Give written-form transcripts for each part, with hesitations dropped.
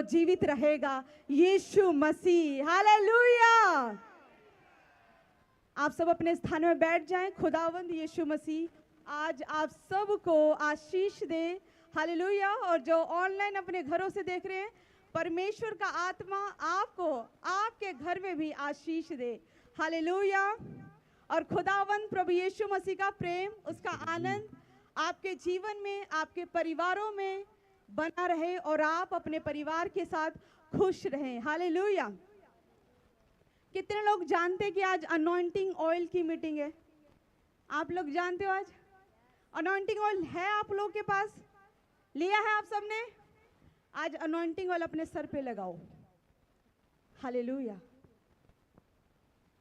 जीवित रहेगा, यीशु मसीह। हालेलुया। आप सब अपने स्थान में बैठ जाएं। खुदावंद यीशु मसीह आज आप सबको आशीष दे। हालेलुया। और जो ऑनलाइन अपने घरों से देख रहे हैं, परमेश्वर का आत्मा आपको आपके घर में भी आशीष दे। हालेलुया। और खुदावंद प्रभु यीशु मसीह का प्रेम, उसका आनंद आपके जीवन में, आपके परिवारों में बना रहे और आप अपने परिवार के साथ खुश रहें। हालेलुया। कितने लोग जानते हैं कि आज अनॉइंटिंग ऑयल की मीटिंग है? आप लोग जानते हो आज अनॉइंटिंग ऑयल है आप लोगों के पास? लिया है आप सबने? आज अनॉइंटिंग ऑयल अपने सर पे लगाओ। हालेलुया।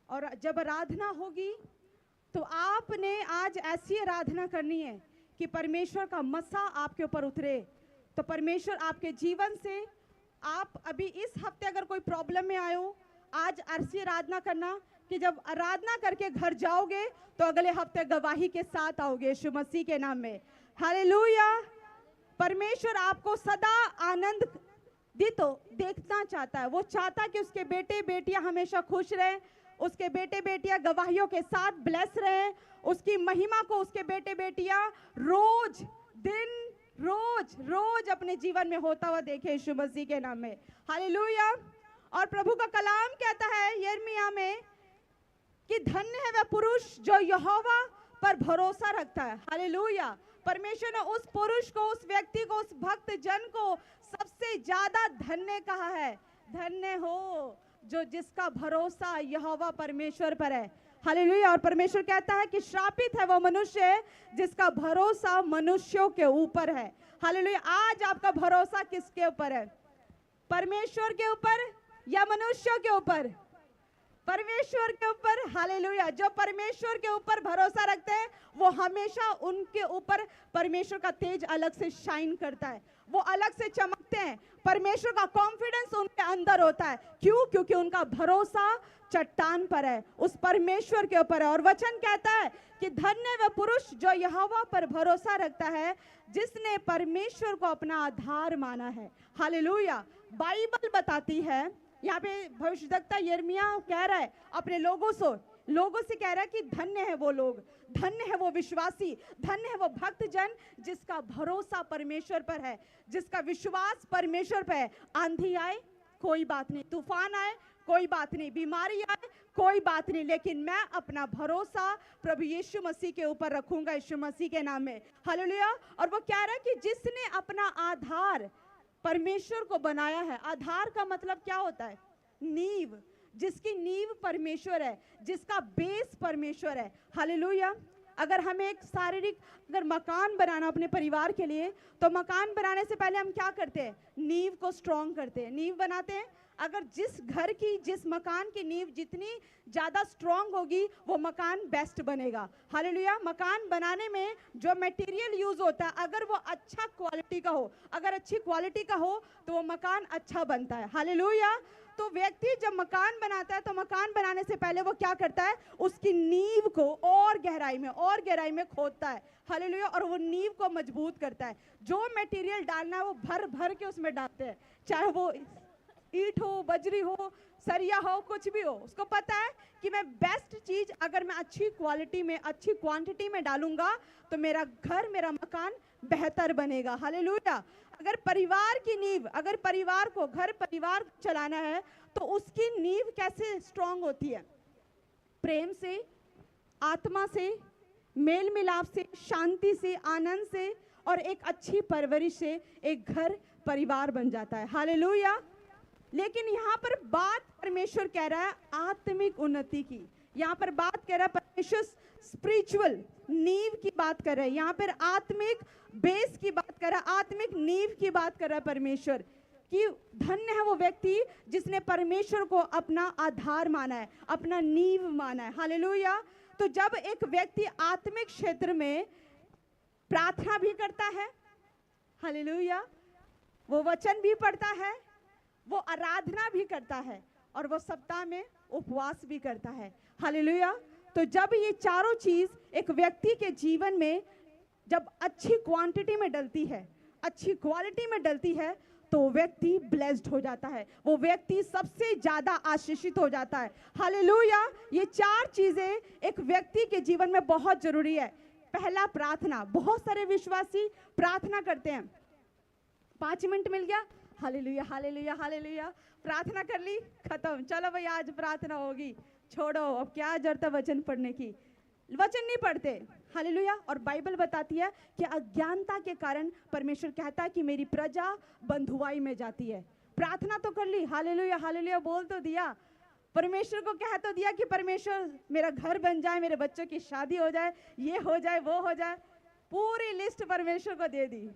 और जब आराधना होगी तो आपने आज ऐसी आराधना करनी है कि परमेश्वर का मसा आपके ऊपर उतरे। तो परमेश्वर आपके जीवन से, आप अभी इस हफ्ते अगर कोई प्रॉब्लम में आए हो, आज ऐसी आराधना करना कि जब आराधना करके घर जाओगे तो अगले हफ्ते गवाही के साथ आओगे यीशु मसीह के नाम में। हालेलुया। परमेश्वर आपको सदा आनंद देखना चाहता है। वो चाहता है कि उसके बेटे बेटियां हमेशा खुश रहें, उसके बेटे बेटियां गवाहियों के साथ ब्लेस रहें, उसकी महिमा को उसके बेटे बेटियां रोज दिन रोज रोज अपने जीवन में होता हुआ देखे यीशु मसीह के नाम में। हालेलुया। और प्रभु का कलाम कहता है यिर्मयाह में कि धन्य है वह पुरुष जो यहोवा पर भरोसा रखता है। हालेलुया। परमेश्वर ने उस पुरुष को, उस व्यक्ति को, उस भक्त जन को सबसे ज्यादा धन्य कहा है। धन्य हो जो जिसका भरोसा यहोवा परमेश्वर पर है। हालेलुया। और परमेश्वर कहता है कि श्रापित है वो मनुष्य जिसका भरोसा मनुष्यों के ऊपर है। हालेलुया। आज आपका भरोसा किसके ऊपर है? परमेश्वर के ऊपर या मनुष्यों के ऊपर? परमेश्वर के ऊपर। हालेलुया। जो परमेश्वर के ऊपर भरोसा रखते हैं वो हमेशा उनके ऊपर परमेश्वर का तेज अलग से शाइन करता है, वो अलग से चमकते हैं। परमेश्वर का कॉन्फिडेंस उनके अंदर होता है। क्यों? क्योंकि उनका भरोसा चट्टान पर है, उस परमेश्वर के ऊपर है। और वचन कहता है कि धन्य वह पुरुष जो यहोवा पर भरोसा रखता है, जिसने परमेश्वर को अपना आधार माना है। हालेलुया। बाइबल बताती है, यहाँ पे भविष्यवक्ता यिर्मयाह कह रहा है अपने लोगों से कह रहा है कि धन्य है वो लोग, धन्य है वो विश्वासी, धन्य है वो भक्त जन जिसका भरोसा परमेश्वर पर है, जिसका विश्वास परमेश्वर पर है। आंधी आए कोई बात नहीं, तूफान आए कोई बात नहीं, बीमारी आए कोई बात नहीं, लेकिन मैं अपना भरोसा प्रभु यीशु मसीह के ऊपर रखूंगा, यीशु मसीह के नाम में। हालेलुया। और वो कह रहा है कि जिसने अपना आधार परमेश्वर को बनाया है। आधार का मतलब क्या होता है? नींव। जिसकी नींव परमेश्वर है, जिसका बेस परमेश्वर है। हालेलुया। अगर हमें एक शारीरिक अगर मकान बनाना अपने परिवार के लिए, तो मकान बनाने से पहले हम क्या करते हैं? नींव को स्ट्रॉन्ग करते हैं, नींव बनाते हैं। अगर जिस घर की, जिस मकान की नींव जितनी ज़्यादा स्ट्रॉन्ग होगी वो मकान बेस्ट बनेगा। हालेलुया। मकान बनाने में जो मटेरियल यूज होता है अगर वो अच्छा क्वालिटी का हो, अगर अच्छी क्वालिटी का हो तो वो मकान अच्छा बनता है। हालेलुया। तो व्यक्ति जब मकान बनाता है तो मकान बनाने से पहले वो क्या करता है? उसकी नींव को और गहराई में खोदता है। हालेलुया। और वो नींव को मजबूत करता है। जो मटेरियल डालना है वो भर भर के उसमें डालते हैं, चाहे वो ईंट हो, बजरी हो, सरिया हो, कुछ भी हो। उसको पता है कि मैं बेस्ट चीज अगर मैं अच्छी क्वालिटी में, अच्छी क्वांटिटी में डालूंगा तो मेरा घर, मेरा मकान बेहतर बनेगा। हालेलुया। अगर परिवार की नींव, अगर परिवार को, घर परिवार चलाना है तो उसकी नींव कैसे स्ट्रांग होती है? प्रेम से, आत्मा से, मेल मिलाप से, शांति से, आनंद से और एक अच्छी परवरिश से एक घर परिवार बन जाता है। हालेलुया। लेकिन यहाँ पर बात परमेश्वर कह रहा है आत्मिक उन्नति की। यहाँ पर बात कर रहा है परमेश्वर स्पिरिचुअल नींव की बात कर रहा है, यहाँ पर आत्मिक बेस की बात कर रहा है, आत्मिक नींव की बात कर रहा है परमेश्वर कि धन्य है वो व्यक्ति जिसने परमेश्वर को अपना आधार माना है, अपना नींव माना है। हालेलुया। तो जब एक व्यक्ति आत्मिक क्षेत्र में प्रार्थना भी करता है, हालेलुया, वो वचन भी पढ़ता है, वो आराधना भी करता है और वो सप्ताह में उपवास भी करता है। हालेलुया। तो जब ये चारों चीज एक व्यक्ति के जीवन में जब अच्छी क्वांटिटी में डलती है, अच्छी क्वालिटी में डलती है, तो वो व्यक्ति ब्लेस्ड हो जाता है, वो व्यक्ति सबसे ज्यादा आशीषित हो जाता है। हालेलुया। ये 4 चीजें एक व्यक्ति के जीवन में बहुत जरूरी है। पहला, प्रार्थना। बहुत सारे विश्वासी प्रार्थना करते हैं, 5 मिनट मिल गया, हालेलुया हालेलुया हालेलुया, प्रार्थना कर ली, खत्म, चलो भाई आज प्रार्थना होगी, छोड़ो, अब क्या जरूरत है वचन पढ़ने की। वचन नहीं पढ़ते। हालेलुया। और बाइबल बताती है कि अज्ञानता के कारण परमेश्वर कहता है कि मेरी प्रजा बंधुआई में जाती है। प्रार्थना तो कर ली, हालेलुया हालेलुया बोल तो दिया, परमेश्वर को कह तो दिया कि परमेश्वर मेरा घर बन जाए, मेरे बच्चों की शादी हो जाए, ये हो जाए, वो हो जाए, पूरी लिस्ट परमेश्वर को दे दी,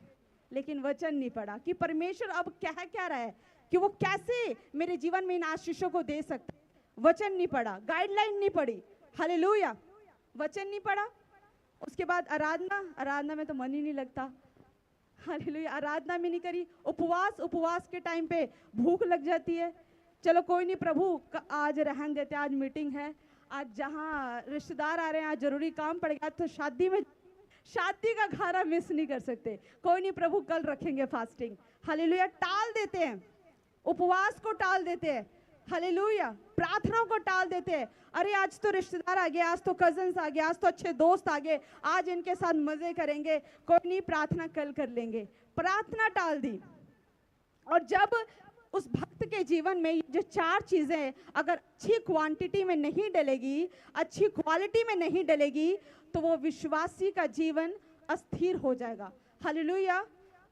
लेकिन वचन नहीं पढ़ा कि परमेश्वर अब कह क्या रहा है, कि वो कैसे मेरे जीवन में इन आशीषों को दे सकता है। वचन नहीं पढ़ा, गाइडलाइन नहीं पढ़ी। हालेलुया। वचन नहीं पढ़ा। उसके बाद आराधना में तो मन ही नहीं लगता। हालेलुया। आराधना में नहीं करी। उपवास के टाइम पे भूख लग जाती है, चलो कोई नहीं प्रभु आज रहन देते, आज मीटिंग है, आज जहाँ रिश्तेदार आ रहे हैं, आज जरूरी काम पड़ गया, तो शादी का खाना मिस नहीं कर सकते, कोई नहीं प्रभु कल रखेंगे फास्टिंग। हालेलुया। टाल देते हैं, उपवास को टाल देते हैं। हालेलुया। प्रार्थनाओं को टाल देते हैं, अरे आज तो रिश्तेदार आ गए, आज तो कजन्स आ गए, आज तो अच्छे दोस्त आ गए, आज इनके साथ मजे करेंगे, कोई नहीं प्रार्थना कल कर लेंगे। प्रार्थना टाल दी। और जब उस भक्त के जीवन में जो 4 चीजें अगर अच्छी क्वांटिटी में नहीं डलेगी, अच्छी क्वालिटी में नहीं डलेगी, तो वो विश्वासी का जीवन अस्थिर हो जाएगा। हालेलुया।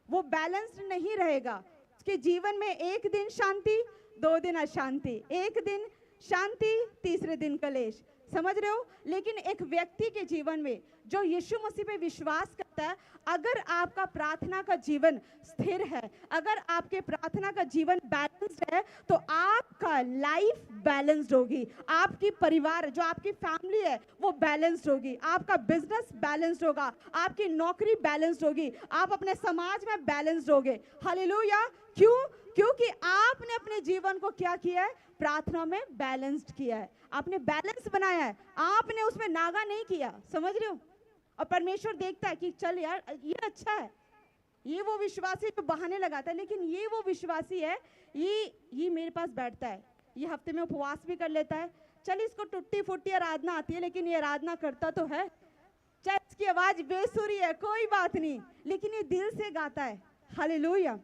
वो बैलेंस्ड नहीं रहेगा। उसके जीवन में एक दिन शांति, 2 दिन अशांति, एक दिन शांति, तीसरे दिन कलेश। समझ रहे हो? लेकिन एक व्यक्ति के जीवन में जो यीशु मसीह पे विश्वास करता है, अगर आपका प्रार्थना का जीवन स्थिर है, अगर आपके प्रार्थना का जीवन बैलेंस्ड है, तो आपका लाइफ बैलेंस्ड होगी, आपकी परिवार जो आपकी फैमिली है वो बैलेंस्ड होगी, आपका बिजनेस बैलेंस्ड होगा, आपकी नौकरी बैलेंस्ड होगी, आप अपने समाज में बैलेंस्ड होगे। हालेलुया। क्यों? क्योंकि आपने अपने जीवन को क्या किया है? प्रार्थना में बैलेंस्ड किया है, आपने बैलेंस बनाया है, आपने उसमें नागा नहीं किया। समझ रहे हो? और परमेश्वर देखता है कि चल यार ये अच्छा है, ये वो विश्वासी जो बहाने लगाता है, लेकिन ये वो विश्वासी है, ये मेरे पास बैठता है, ये हफ्ते में उपवास भी कर लेता है, चल इसको टूटी फूटी आराधना आती है, लेकिन ये आराधना करता तो है, चाहे इसकी आवाज बेसुरी है कोई बात नहीं, लेकिन ये दिल से गाता है। हालेलुया।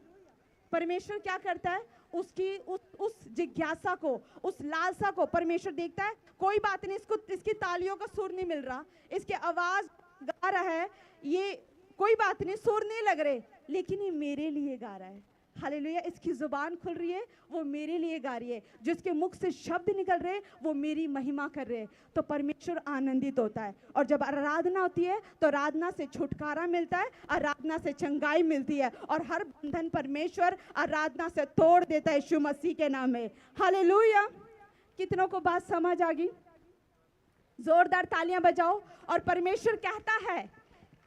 परमेश्वर क्या करता है? उसकी उस जिज्ञासा को, उस लालसा को परमेश्वर देखता है, कोई बात नहीं, इसकी तालियों का सुर नहीं मिल रहा, इसके आवाज गा रहा है, ये कोई बात नहीं, सुर नहीं लग रहे, लेकिन ये मेरे लिए गा रहा है। हालेलुया। इसकी जुबान खुल रही है, वो मेरे लिए गा रही है, जिसके मुख से शब्द निकल रहे वो मेरी महिमा कर रहे हैं, तो परमेश्वर आनंदित होता है। और जब आराधना होती है तो आराधना से छुटकारा मिलता है, आराधना से चंगाई मिलती है, और हर बंधन परमेश्वर आराधना से तोड़ देता है यीशु मसीह के नाम में। हालेलुया। कितनों को बात समझ आ गई? जोरदार तालियां बजाओ। और परमेश्वर कहता है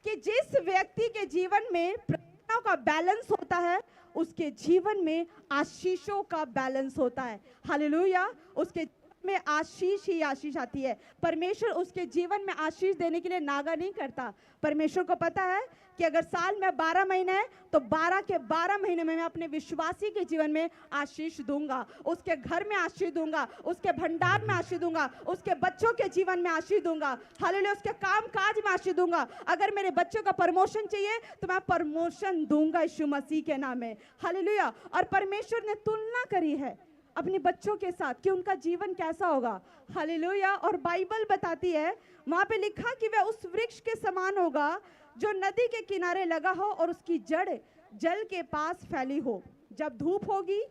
कि जिस व्यक्ति के जीवन में प्रार्थना का बैलेंस होता है, उसके जीवन में आशीषों का बैलेंस होता है। हालेलुया। उसके में आशीष ही आशीष आती है। परमेश्वर उसके जीवन में आशीष देने के लिए नागा नहीं करता। परमेश्वर को पता है कि अगर साल में 12 महीने है, तो 12 के 12 महीने में मैं अपने विश्वासी के जीवन में आशीष दूंगा, उसके घर में आशीष दूंगा, उसके भंडार में आशीष दूंगा, उसके बच्चों के जीवन में आशीष दूंगा। हालेलुया। उसके काम काज में आशीष दूंगा। अगर मेरे बच्चों का प्रमोशन चाहिए तो मैं प्रमोशन दूंगा यीशु मसीह के नाम में। हालेलुया। और परमेश्वर ने तुलना करी है अपने बच्चों के साथ कि उनका जीवन कैसा होगा। हालेलुया। और बाइबल बताती है, वहां पे लिखा कि वह उस वृक्ष के समान होगा जो नदी के किनारे लगा हो और उसकी जड़ जल के पास फैली हो। जब धूप होगी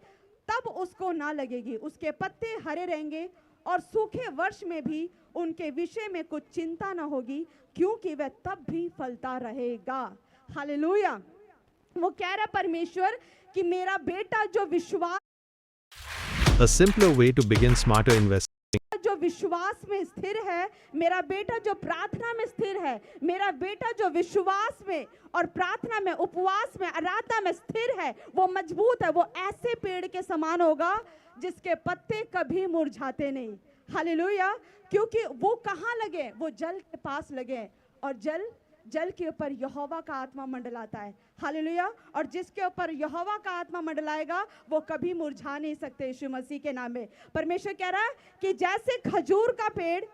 तब उसको ना लगेगी, उसके पत्ते हरे रहेंगे और सूखे वर्ष में भी उनके विषय में कुछ चिंता ना होगी, क्योंकि वह तब भी फलता रहेगा। हालेलुया। वो कह रहा परमेश्वर कि मेरा बेटा जो विश्वास, A simpler way to begin smarter investing. जो विश्वास में स्थिर है, मेरा बेटा जो प्रार्थना में स्थिर है, मेरा बेटा जो विश्वास में और प्रार्थना में, उपवास में, आराधना में स्थिर है, वो मजबूत है, वो ऐसे पेड़ के समान होगा जिसके पत्ते कभी मुरझाते नहीं। हालेलुया। क्योंकि वो कहाँ लगे? वो जल के पास लगे, और जल के ऊपर यहोवा का आत्मा मंडलाता है। हालेलुया। और जिसके ऊपर यहोवा का आत्मा मंडलाएगा वो कभी मुरझा नहीं सकते यीशु मसीह के नाम में। परमेश्वर कह रहा है कि जैसे खजूर का पेड़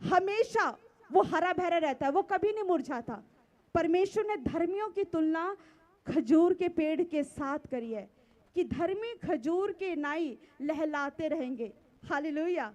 हमेशा वो हरा भरा रहता है, वो कभी नहीं मुरझाता। परमेश्वर ने धर्मियों की तुलना खजूर के पेड़ के साथ करी है कि धर्मी खजूर के नाई लहलाते रहेंगे। हालेलुया।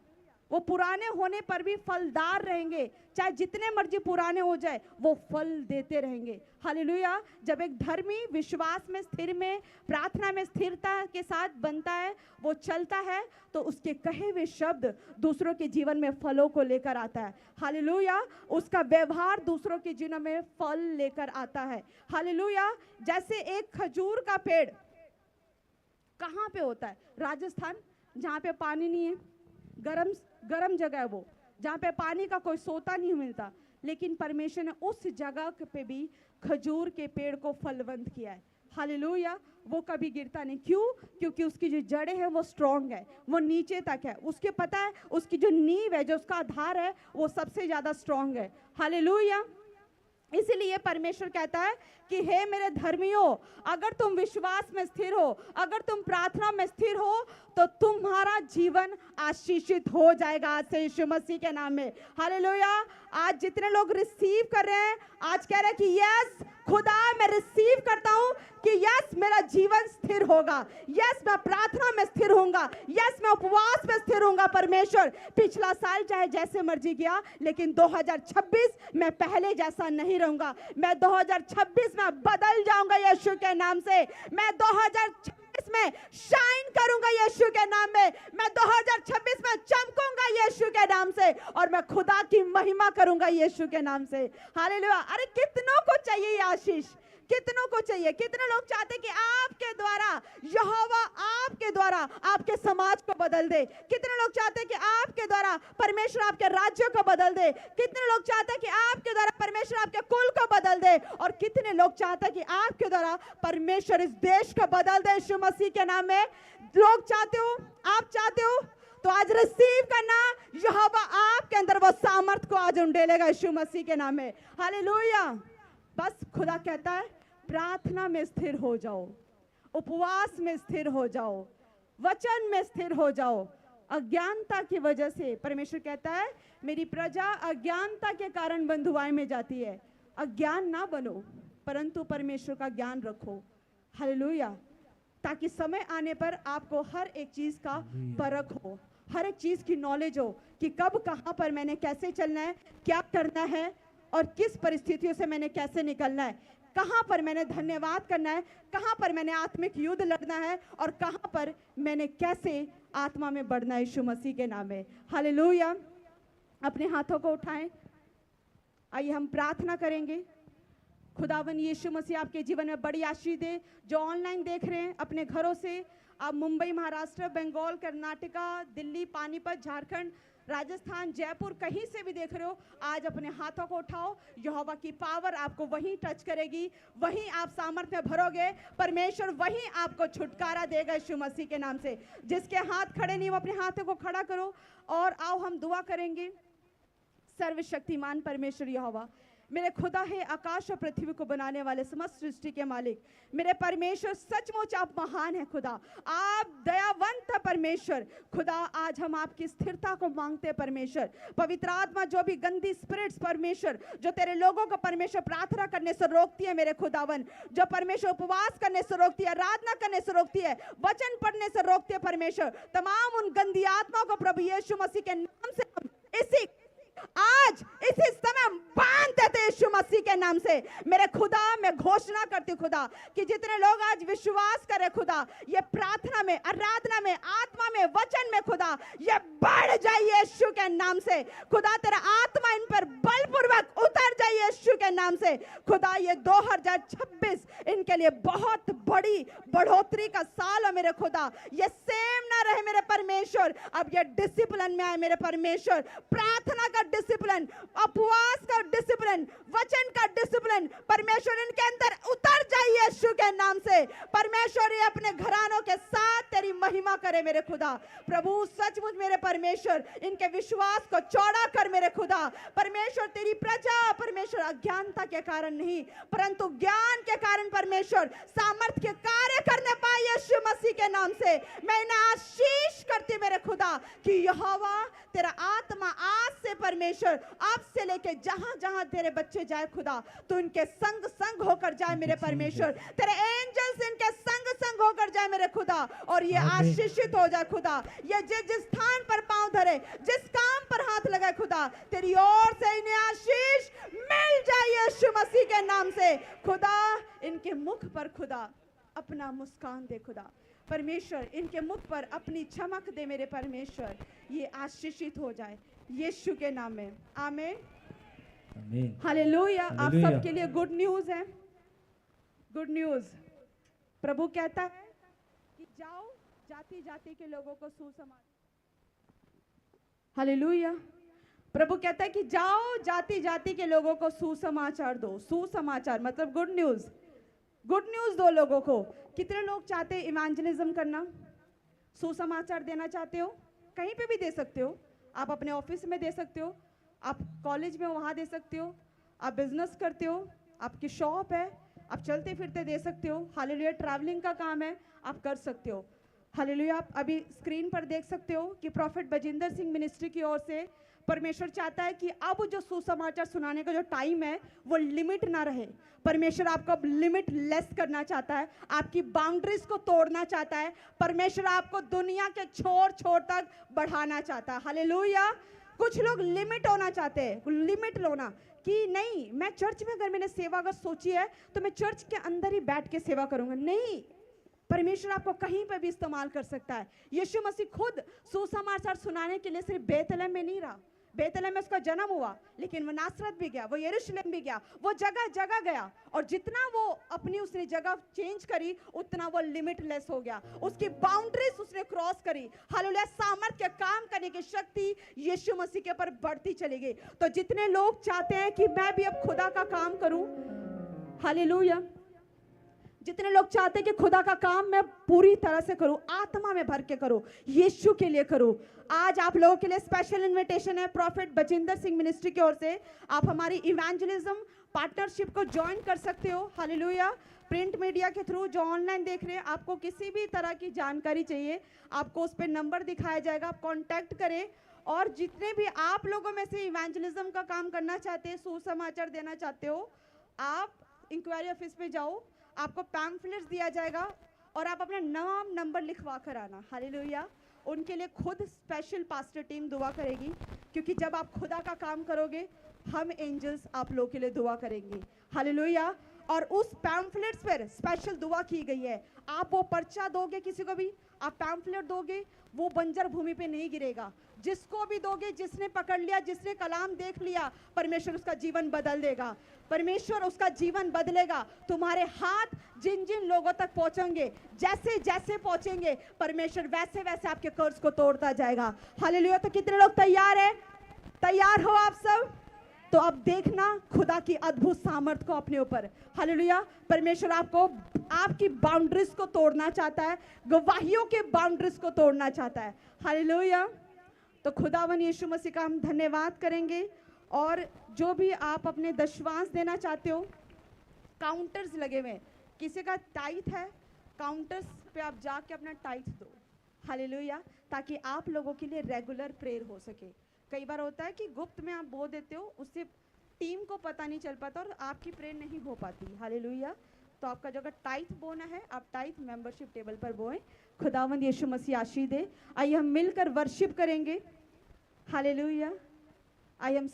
वो पुराने होने पर भी फलदार रहेंगे, चाहे जितने मर्जी पुराने हो जाए वो फल देते रहेंगे। हालेलुया। जब एक धर्मी विश्वास में स्थिर में प्रार्थना में स्थिरता के साथ बनता है, वो चलता है, तो उसके कहे हुए शब्द दूसरों के जीवन में फलों को लेकर आता है। हालेलुया। उसका व्यवहार दूसरों के जीवन में फल लेकर आता है। हालेलुया। जैसे एक खजूर का पेड़ कहाँ पे होता है? राजस्थान, जहाँ पे पानी नहीं है, गरम जगह है वो, जहाँ पे पानी का कोई सोता नहीं मिलता, लेकिन परमेश्वर ने उस जगह पे भी खजूर के पेड़ को फलवंत किया है। हालेलुया। वो कभी गिरता नहीं। क्यों? क्योंकि उसकी जो जड़ें हैं वो स्ट्रॉन्ग है, वो नीचे तक है। उसके पता है उसकी जो नींव है, जो उसका आधार है, वो सबसे ज्यादा स्ट्रॉन्ग है। हालेलुया। इसीलिए परमेश्वर कहता है कि हे मेरे धर्मियों, अगर तुम विश्वास में स्थिर हो, अगर तुम प्रार्थना में स्थिर हो, तो तुम्हारा जीवन आशीषित हो जाएगा आज से यीशु मसीह के नाम में। हालेलुया। आज जितने लोग रिसीव कर रहे हैं, आज कह रहे हैं कि यस खुदा मैं रिसीव करता हूं कि यस मेरा जीवन स्थिर होगा, यस मैं प्रार्थना में स्थिर होऊंगा, यस मैं उपवास में स्थिर होऊंगा। परमेश्वर पिछला साल चाहे जैसे मर्जी गया, लेकिन 2026 मैं पहले जैसा नहीं रहूंगा। मैं 2026 में बदल जाऊंगा यीशु के नाम से। मैं 2026 में शाइन करूंगा यीशु के नाम में। मैं 2026 में चमकूंगा यीशु के नाम से, और मैं खुदा की महिमा करूंगा यीशु के नाम से। हालेलुया। अरे कितनों को चाहिए ये आशीष? कितनों को चाहिए? कितने लोग चाहते कि आपके द्वारा यहोवा आपके द्वारा आपके समाज को बदल दे? कितने लोग चाहते हैं कि आपके द्वारा परमेश्वर आपके राज्य को बदल दे? कितने लोग चाहते हैं कि आपके द्वारा परमेश्वर आपके कुल को बदल दे? और कितने लोग चाहते हैं कि आपके द्वारा परमेश्वर इस देश को बदल दे यीशु मसीह के नाम में? लोग चाहते हो, आप चाहते हो, तो आज रिसीव करना। यहोवा आपके अंदर वो सामर्थ को आज उंडेलेगा यीशु मसीह के नाम में। हालेलुया। बस खुदा कहता है प्रार्थना में स्थिर हो जाओ, उपवास में स्थिर हो जाओ, वचन में स्थिर हो जाओ। अज्ञानता की वजह से परमेश्वर कहता है मेरी प्रजा अज्ञानता के कारण बंधुआई में जाती है। अज्ञान ना बनो, परंतु परमेश्वर का ज्ञान रखो। हालेलुया। ताकि समय आने पर आपको हर एक चीज का परख हो, हर एक चीज की नॉलेज हो कि कब कहां पर मैंने कैसे चलना है, क्या करना है, और किस परिस्थितियों से मैंने कैसे निकलना है, कहां पर मैंने धन्यवाद करना है, कहां पर मैंने आत्मिक युद्ध लड़ना है, और कहां पर मैंने कैसे आत्मा में बढ़ना है यीशु मसीह के नाम में। हालेलुया। अपने हाथों को उठाएं। आइए हम प्रार्थना करेंगे। खुदावन यीशु मसीह आपके जीवन में बड़ी आशीष दे। जो ऑनलाइन देख रहे हैं अपने घरों से, आप मुंबई, महाराष्ट्र, बंगाल, कर्नाटका, दिल्ली, पानीपत, झारखंड, राजस्थान, जयपुर, कहीं से भी देख रहे हो, आज अपने हाथों को उठाओ। यहोवा की पावर आपको वहीं टच करेगी, वहीं आप सामर्थ्य में भरोगे। परमेश्वर वहीं आपको छुटकारा देगा यीशु मसीह के नाम से। जिसके हाथ खड़े नहीं वो अपने हाथों को खड़ा करो, और आओ हम दुआ करेंगे। सर्वशक्तिमान परमेश्वर यहोवा, मेरे खुदा है आकाश और पृथ्वी को बनाने वाले समस्त सृष्टि के मालिक, मेरे परमेश्वर सचमुच आप महान है खुदा, आप दयावंत है परमेश्वर। खुदा आज हम आपकी स्थिरता को मांगते हैं परमेश्वर। पवित्र आत्मा जो भी गंदी स्पिरिट्स परमेश्वर जो तेरे लोगों को परमेश्वर प्रार्थना करने से रोकती है, मेरे खुदावन जो परमेश्वर उपवास करने से रोकती है, आराधना करने से रोकती है, वचन पढ़ने से रोकती है परमेश्वर, तमाम उन गंदी आत्माओं को प्रभु यीशु मसीह के नाम से हम आज इसी समय बांध देते यीशु मसीह के नाम से। मेरे खुदा मैं घोषणा करती हूँ खुदा कि जितने लोग आज विश्वास करें खुदा, ये प्रार्थना में, आराधना में, आत्मा में, वचन में खुदा ये बढ़ जाए यीशु के नाम से। खुदा तेरा आत्मा इन पर बलपूर्वक उतर जाए यीशु के नाम से। खुदा ये 2026 इनके लिए बहुत बड़ी बढ़ोतरी का साल है मेरे खुदा। ये सेम ना रहे मेरे परमेश्वर, अब ये डिसिप्लिन में आए मेरे परमेश्वर। प्रार्थना का डिसिप्लिन, उपवास का डिसिप्लिन, वचन का डिसिप्लिन परमेश्वर इनके अंदर उतर जाइए यीशु के नाम से। परमेश्वर ये अपने घरानों के साथ तेरी महिमा करे मेरे खुदा। प्रभु सचमुच मेरे परमेश्वर इनके विश्वास को चौड़ा कर मेरे खुदा। परमेश्वर तेरी प्रजा परमेश्वर अज्ञानता के कारण नहीं परंतु ज्ञान के कारण परमेश्वर सामर्थ के कार्य करने पाए यीशु मसीह के नाम से। मैं इन्हें आशीष करती मेरे खुदा कि यहोवा तेरा आत्मा आज से परमेश्वर अब से लेके जहां जहां तेरे बच्चे जाए खुदा तो इनके संग संग होकर जाए मेरे परमेश्वर। तेरे एंजल्स इनके संग संग होकर जाए मेरे खुदा और ये आशीषित हो जाए खुदा। ये जिस स्थान पर पांव धरे जिस काम पर हाथ लगाए खुदा तेरी ओर से इन्हें आशीष मिल जाए यीशु मसीह के नाम से। खुदा इनके मुख पर खुदा अपना मुस्कान दे खुदा। परमेश्वर इनके मुख पर अपनी चमक दे मेरे परमेश्वर। ये आशीषित हो जाए यीशु के नाम में। आमीन आमीन। हालेलुया। आप हालेलुया। सबके लिए गुड न्यूज है। Good news. प्रभु कहता है कि जाओ जाति जाति के लोगों को सुसमाचार। हालेलुया। प्रभु कहता है कि जाओ जाति जाति के लोगों को सुसमाचार दो। सुसमाचार मतलब गुड न्यूज। गुड न्यूज दो लोगों को। कितने लोग चाहते हैं इवेंजलिज्म करना, सुसमाचार देना चाहते हो? कहीं पे भी दे सकते हो। आप अपने ऑफिस में दे सकते हो, आप कॉलेज में वहां दे सकते हो, आप बिजनेस करते हो, आपकी शॉप है, आप चलते फिरते दे सकते हो। हालेलुया। ट्रैवलिंग का काम है, आप कर सकते हो। हालेलुया। आप अभी स्क्रीन पर देख सकते हो कि प्रॉफिट बजिंदर सिंह मिनिस्ट्री की ओर से परमेश्वर चाहता है कि अब जो सुसमाचार सुनाने का जो टाइम है वो लिमिट ना रहे। परमेश्वर आपको अब लिमिट लेस करना चाहता है, आपकी बाउंड्रीज को तोड़ना चाहता है। परमेश्वर आपको दुनिया के छोर छोर तक बढ़ाना चाहता है। हालेलुया। कुछ लोग लिमिट होना चाहते हैं, लिमिट लोना कि नहीं मैं चर्च में अगर मैंने सेवा अगर सोची है तो मैं चर्च के अंदर ही बैठ के सेवा करूंगा। नहीं, परमेश्वर आपको कहीं पर भी इस्तेमाल कर सकता है। यीशु मसीह खुद सुसमाचार सुनाने के लिए सिर्फ बेतलेहम में नहीं रहा। बेतलेहम में उसका जन्म हुआ लेकिन वो नासरत भी गया, वो यरूशलेम भी गया, वो जगह जगह गया और जितना वो अपनी उसने जगह चेंज करी उतना वो लिमिटलेस हो गया। उसकी बाउंड्रीज उसने क्रॉस करी। हालेलुया। सामर्थ के काम करने की शक्ति यीशु मसीह के ऊपर बढ़ती चली गई। तो जितने लोग चाहते हैं कि मैं भी अब खुदा का काम करूं, हालेलुया, जितने लोग चाहते हैं कि खुदा का काम मैं पूरी तरह से करूं, आत्मा में भर के करूं, यीशु के लिए करूं, आज आप लोगों के लिए स्पेशल इनविटेशन है प्रॉफिट बजिंदर सिंह मिनिस्ट्री की ओर से। आप हमारी इवेंजलिज्म पार्टनरशिप को ज्वाइन कर सकते हो। हालेलुया। प्रिंट मीडिया के थ्रू जो ऑनलाइन देख रहे हैं, आपको किसी भी तरह की जानकारी चाहिए आपको उस पर नंबर दिखाया जाएगा, आप कॉन्टैक्ट करें। और जितने भी आप लोगों में से इवेंजलिज्म का काम करना चाहते हैं, सुसमाचार देना चाहते हो, आप इंक्वायरी ऑफिस पे जाओ, आपको पैम्फलेट्स दिया जाएगा और आप अपना नाम नंबर लिखवा कर आना। हालेलुया। उनके लिए खुद स्पेशल पास्टर टीम दुआ करेगी क्योंकि जब आप खुदा का काम करोगे हम एंजल्स आप लोगों के लिए दुआ करेंगे। हालेलुया। और उस पैम्फलेट्स पर स्पेशल दुआ की गई है। आप वो पर्चा दोगे किसी को भी, आप पैम्फलेट दोगे, वो बंजर भूमि पे नहीं गिरेगा। जिसको भी दोगे, जिसने पकड़ लिया, जिसने कलाम देख लिया, परमेश्वर उसका जीवन बदल देगा। परमेश्वर उसका जीवन बदलेगा। तुम्हारे हाथ जिन जिन लोगों तक पहुंचेंगे, जैसे जैसे पहुंचेंगे, परमेश्वर वैसे वैसे आपके कर्ज को तोड़ता जाएगा। हालेलुया। तो कितने लोग तैयार है? तैयार हो आप सब? तो अब देखना खुदा की अद्भुत सामर्थ को अपने ऊपर। हालेलुया। परमेश्वर आपको आपकी बाउंड्रीज को तोड़ना चाहता है, गवाहियों के बाउंड्रीज को तोड़ना चाहता है। हालेलुया। तो खुदावन यीशु मसीह का हम धन्यवाद करेंगे। और जो भी आप अपने दशवांश देना चाहते हो, काउंटर्स लगे हुए हैं, किसी का टाइथ है, काउंटर्स पे आप जाके अपना टाइथ दो। हालेलुया। ताकि आप लोगों के लिए रेगुलर प्रेयर हो सके। कई बार होता है कि गुप्त में आप बो देते हो, उससे टीम को पता नहीं चल पाता और आपकी प्रेयर नहीं हो पाती। हालेलुया। तो आपका जो अगर टाइथ बोना है, आप टाइथ मेंबरशिप टेबल पर बोएं। खुदावंद यीशु मसीह आशीष दे। आइए हम मिलकर वर्शिप करेंगे। हालेलुया। I am